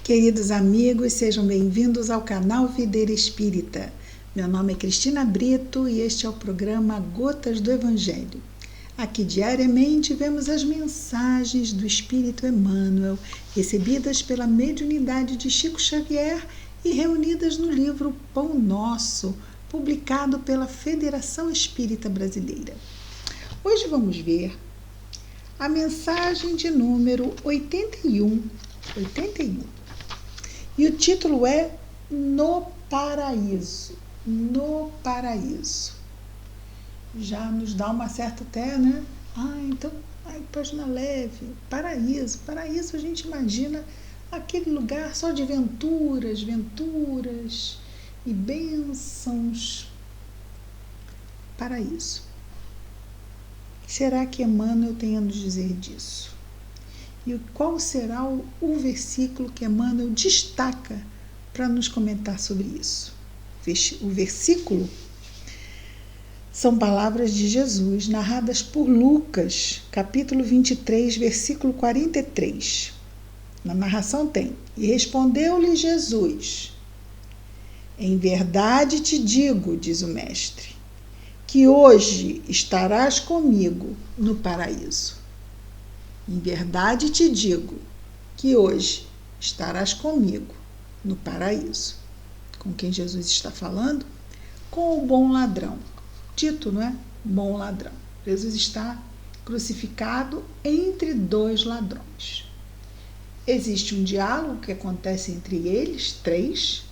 Queridos amigos, sejam bem-vindos ao canal Videira Espírita. Meu nome é Cristina Brito e este é o programa Gotas do Evangelho. Aqui diariamente vemos as mensagens do Espírito Emmanuel, recebidas pela mediunidade de Chico Xavier e reunidas no livro Pão Nosso, publicado pela Federação Espírita Brasileira. Hoje vamos ver a mensagem de número 81. E o título é No Paraíso. No Paraíso. Já nos dá uma certa até, né? Página leve. Paraíso. Paraíso a gente imagina aquele lugar só de venturas e bênçãos. Paraíso. Será que Emmanuel tem a nos dizer disso? E qual será o versículo que Emmanuel destaca para nos comentar sobre isso? O versículo são palavras de Jesus, narradas por Lucas, capítulo 23, versículo 43. Na narração tem: E respondeu-lhe Jesus: Em verdade te digo, diz o Mestre, que hoje estarás comigo no paraíso. Em verdade te digo que hoje estarás comigo no paraíso. Com quem Jesus está falando? Com o bom ladrão. Dito, não é? Bom ladrão. Jesus está crucificado entre dois ladrões. Existe um diálogo que acontece entre eles, três,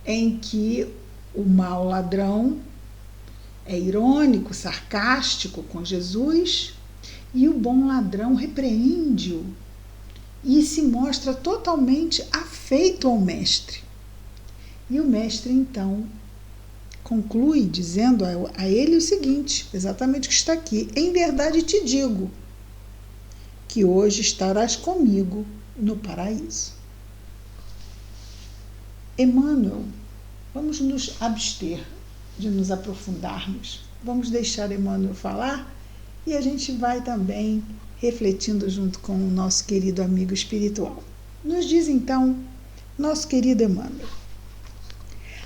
em que o mau ladrão é irônico, sarcástico com Jesus, e o bom ladrão repreende-o e se mostra totalmente afeito ao mestre. E o mestre, então, conclui dizendo a ele o seguinte, exatamente o que está aqui: Em verdade te digo que hoje estarás comigo no paraíso. Emmanuel, vamos nos abster de nos aprofundarmos. Vamos deixar Emmanuel falar e a gente vai também refletindo junto com o nosso querido amigo espiritual. Nos diz então nosso querido Emmanuel: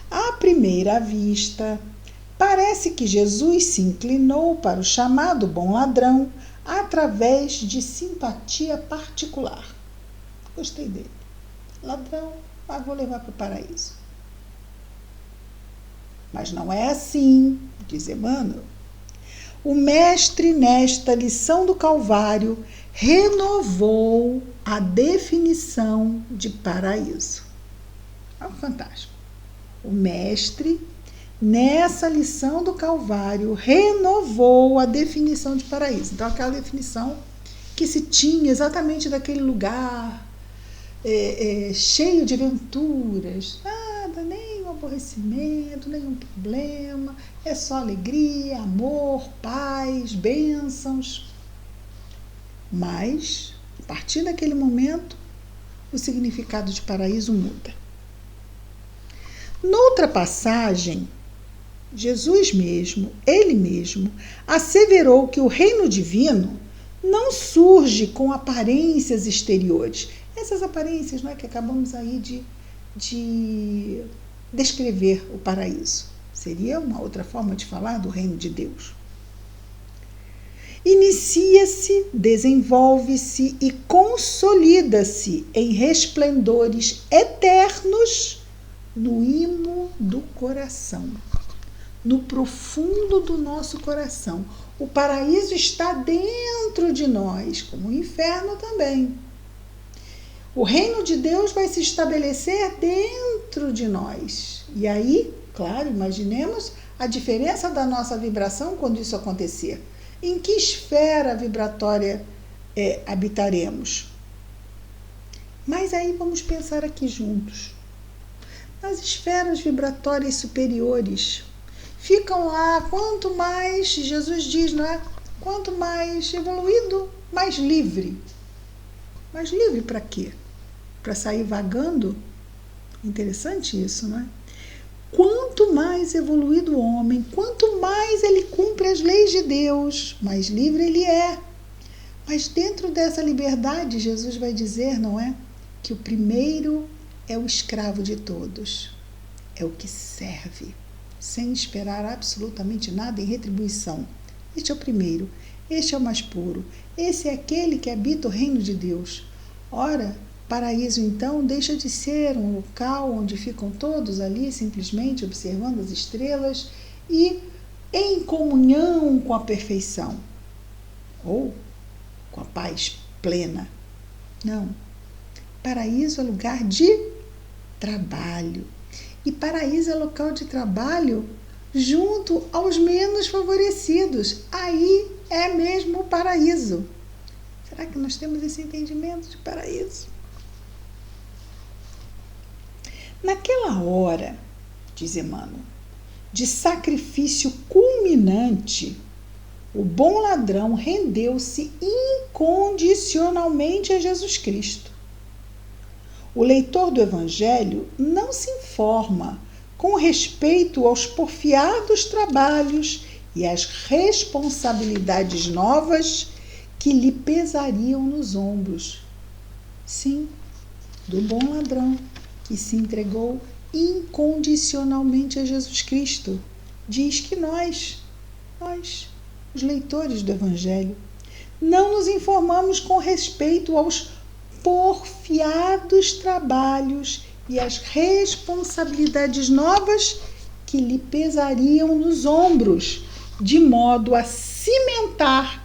À primeira vista, parece que Jesus se inclinou para o chamado bom ladrão através de simpatia particular. Gostei dele. Ladrão, vou levar para o paraíso. Mas não é assim, diz Emmanuel. O mestre, nesta lição do Calvário, renovou a definição de paraíso. Algo fantástico. O mestre, nessa lição do Calvário, renovou a definição de paraíso. Então, aquela definição que se tinha exatamente daquele lugar cheio de aventuras, nada, nenhum aborrecimento, nenhum problema, é só alegria, amor, paz, bênçãos. Mas, a partir daquele momento, o significado de paraíso muda. Noutra passagem, Jesus mesmo, ele mesmo, asseverou que o reino divino não surge com aparências exteriores. Essas aparências, não é, que acabamos aí de descrever o paraíso. Seria uma outra forma de falar do reino de Deus. Inicia-se, desenvolve-se e consolida-se em resplendores eternos no imo do coração, no profundo do nosso coração. O paraíso está dentro de nós, como o inferno também. O reino de Deus vai se estabelecer dentro de nós. E aí, claro, imaginemos a diferença da nossa vibração quando isso acontecer. Em que esfera vibratória habitaremos? Mas aí vamos pensar aqui juntos. Nas esferas vibratórias superiores, ficam lá, quanto mais, Jesus diz, não é? Quanto mais evoluído, mais livre. Mas livre para quê? Para sair vagando? Interessante isso, não é? Quanto mais evoluído o homem, quanto mais ele cumpre as leis de Deus, mais livre ele é. Mas dentro dessa liberdade, Jesus vai dizer, não é? que o primeiro é o escravo de todos, é o que serve, sem esperar absolutamente nada em retribuição. Este é o primeiro, este é o mais puro, esse é aquele que habita o reino de Deus. Ora, paraíso então deixa de ser um local onde ficam todos ali simplesmente observando as estrelas e em comunhão com a perfeição, ou com a paz plena. Não. Paraíso é lugar de trabalho. E paraíso é local de trabalho junto aos menos favorecidos. Aí é mesmo o paraíso. Será que nós temos esse entendimento de paraíso? Naquela hora, diz Emmanuel, de sacrifício culminante, o bom ladrão rendeu-se incondicionalmente a Jesus Cristo. O leitor do Evangelho não se informa com respeito aos porfiados trabalhos e às responsabilidades novas que lhe pesariam nos ombros. Sim, do bom ladrão que se entregou incondicionalmente a Jesus Cristo. Diz que nós, os leitores do Evangelho, não nos informamos com respeito aos porfiados trabalhos e as responsabilidades novas que lhe pesariam nos ombros, de modo a cimentar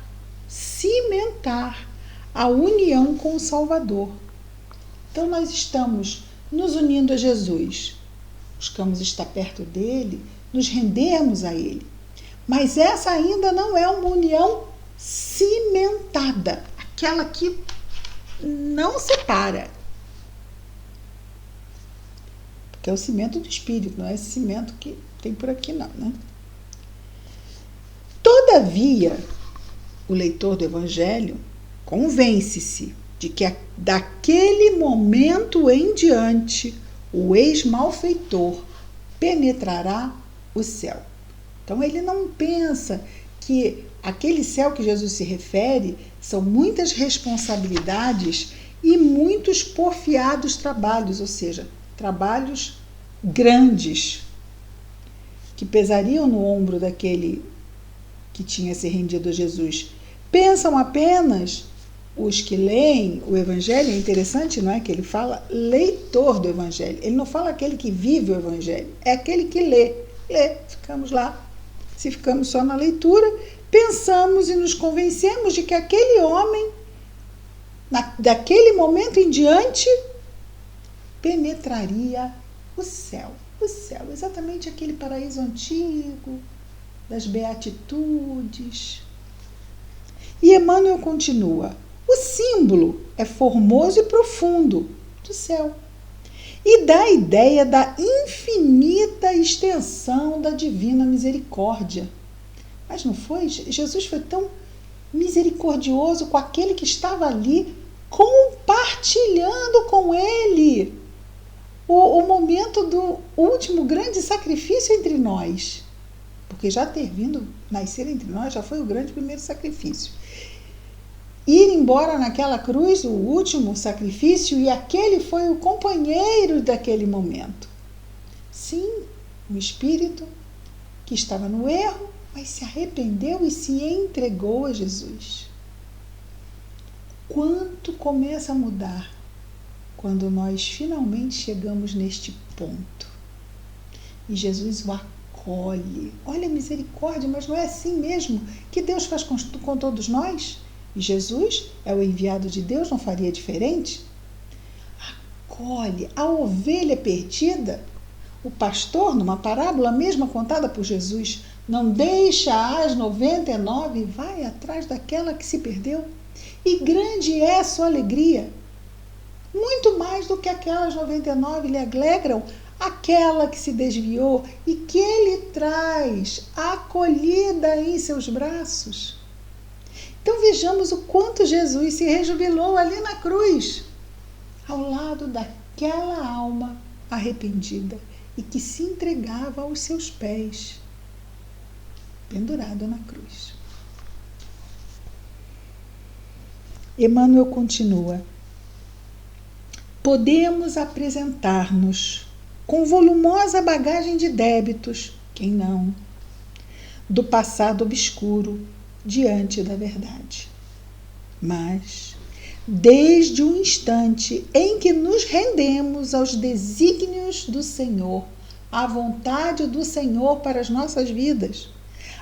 a união com o Salvador. Então nós estamos nos unindo a Jesus, buscamos estar perto dele, nos rendermos a ele. Mas essa ainda não é uma união cimentada, aquela que não separa. Porque é o cimento do Espírito, não é esse cimento que tem por aqui não, né? Todavia, o leitor do Evangelho convence-se de que daquele momento em diante o ex-malfeitor penetrará o céu. Então ele não pensa que aquele céu que Jesus se refere são muitas responsabilidades e muitos porfiados trabalhos, ou seja, trabalhos grandes que pesariam no ombro daquele que tinha se rendido a Jesus. Pensam apenas os que leem o Evangelho. É interessante, não é? Que ele fala leitor do Evangelho. Ele não fala aquele que vive o Evangelho, é aquele que lê. Ficamos lá. Se ficamos só na leitura, pensamos e nos convencemos de que aquele homem, daquele momento em diante, penetraria o céu. O céu, exatamente aquele paraíso antigo, das beatitudes. E Emmanuel continua: o símbolo é formoso e profundo do céu e dá a ideia da infinita extensão da divina misericórdia. Mas não foi? Jesus foi tão misericordioso com aquele que estava ali, compartilhando com ele o momento do último grande sacrifício entre nós. Porque já ter vindo nascer entre nós já foi o grande primeiro sacrifício. Ir embora naquela cruz, o último sacrifício, e aquele foi o companheiro daquele momento. Sim, o espírito que estava no erro, mas se arrependeu e se entregou a Jesus. Quanto começa a mudar quando nós finalmente chegamos neste ponto e Jesus o acolhe. Olha a misericórdia, mas não é assim mesmo que Deus faz com todos nós? E Jesus é o enviado de Deus, não faria diferente? Acolhe a ovelha perdida. O pastor, numa parábola mesma contada por Jesus, não deixa as 99 e vai atrás daquela que se perdeu. E grande é a sua alegria. Muito mais do que aquelas 99 lhe alegram aquela que se desviou e que ele traz acolhida em seus braços. Então vejamos o quanto Jesus se rejubilou ali na cruz, ao lado daquela alma arrependida e que se entregava aos seus pés, pendurado na cruz. Emmanuel continua: Podemos apresentar-nos com volumosa bagagem de débitos, quem não, do passado obscuro diante da verdade. Mas, desde o instante em que nos rendemos aos desígnios do Senhor, à vontade do Senhor para as nossas vidas,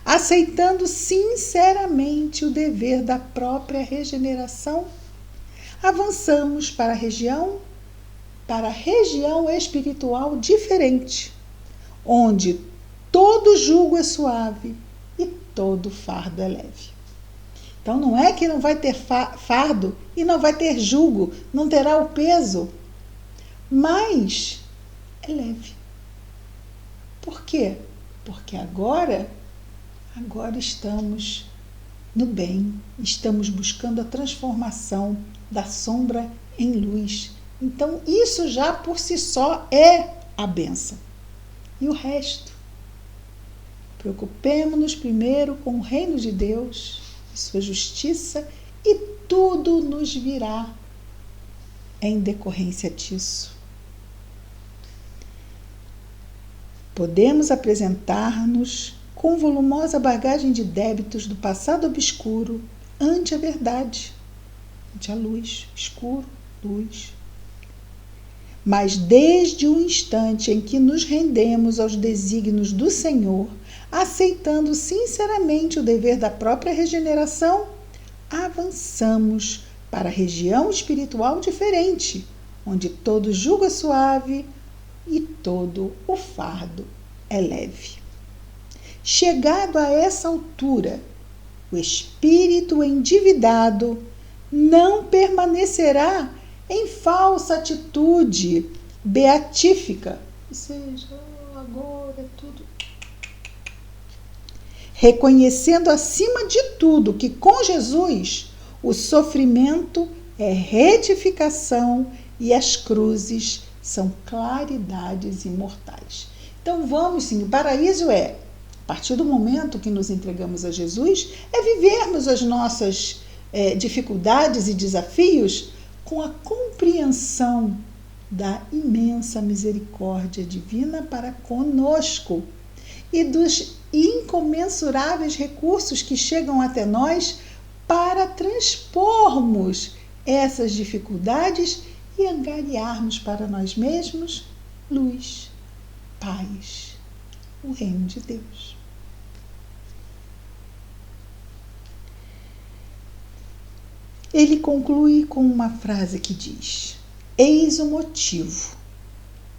aceitando sinceramente o dever da própria regeneração, avançamos para a região espiritual diferente, onde todo jugo é suave e todo fardo é leve. Então não é que não vai ter fardo e não vai ter jugo, não terá o peso, mas é leve. Por quê? Porque agora estamos no bem, estamos buscando a transformação da sombra em luz. Então, isso já por si só é a bênção. E o resto? Preocupemo-nos primeiro com o reino de Deus, sua justiça, e tudo nos virá em decorrência disso. Podemos apresentar-nos com volumosa bagagem de débitos do passado obscuro ante a verdade, ante a luz, escuro, luz. Mas desde o instante em que nos rendemos aos desígnios do Senhor, aceitando sinceramente o dever da própria regeneração, avançamos para a região espiritual diferente, onde todo jugo é suave e todo o fardo é leve. Chegado a essa altura, o espírito endividado não permanecerá em falsa atitude beatífica, ou seja, agora é tudo. Reconhecendo acima de tudo que com Jesus o sofrimento é retificação e as cruzes são claridades imortais. Então vamos sim, o paraíso a partir do momento que nos entregamos a Jesus, é vivermos as nossas dificuldades e desafios com a compreensão da imensa misericórdia divina para conosco e dos incomensuráveis recursos que chegam até nós para transpormos essas dificuldades e angariarmos para nós mesmos luz, paz, o reino de Deus. Ele conclui com uma frase que diz: eis o motivo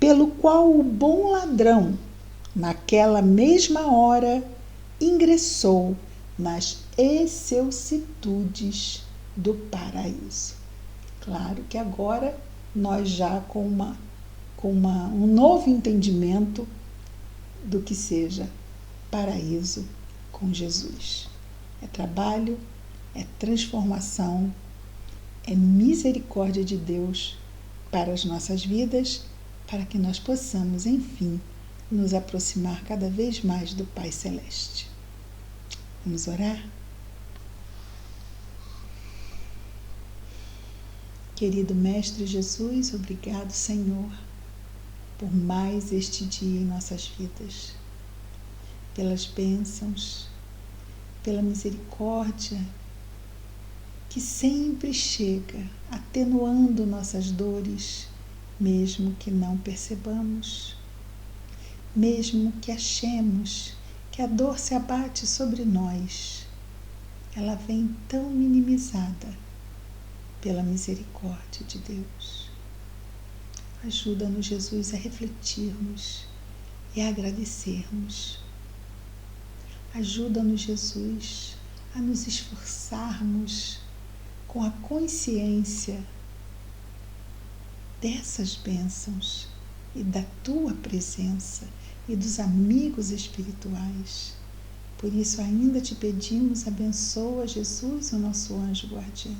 pelo qual o bom ladrão, naquela mesma hora, ingressou nas excelsitudes do paraíso. Claro que agora nós já com um novo entendimento do que seja paraíso com Jesus. É trabalho, é transformação, é misericórdia de Deus para as nossas vidas, para que nós possamos, enfim, nos aproximar cada vez mais do Pai Celeste. Vamos orar? Querido Mestre Jesus, obrigado, Senhor, por mais este dia em nossas vidas, pelas bênçãos, pela misericórdia que sempre chega, atenuando nossas dores, mesmo que não percebamos, mesmo que achemos que a dor se abate sobre nós, ela vem tão minimizada pela misericórdia de Deus. Ajuda-nos, Jesus, a refletirmos e a agradecermos. Ajuda-nos, Jesus, a nos esforçarmos com a consciência dessas bênçãos e da Tua presença e dos amigos espirituais. Por isso ainda te pedimos, abençoa, Jesus, o nosso anjo guardião.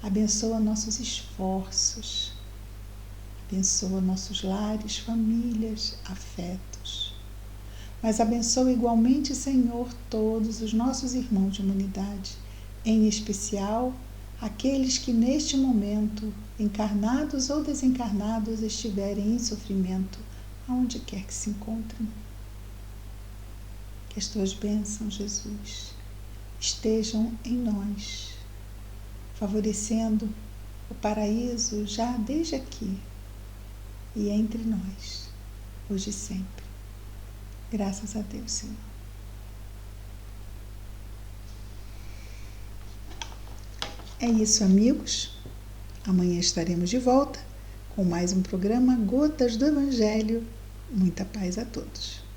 Abençoa nossos esforços, abençoa nossos lares, famílias, afetos. Mas abençoa igualmente, Senhor, todos os nossos irmãos de humanidade, em especial aqueles que neste momento, encarnados ou desencarnados, estiverem em sofrimento, aonde quer que se encontrem. Que as tuas bênçãos, Jesus, estejam em nós, favorecendo o paraíso já desde aqui e entre nós, hoje e sempre. Graças a Deus, Senhor. É isso, amigos. Amanhã estaremos de volta com mais um programa Gotas do Evangelho. Muita paz a todos.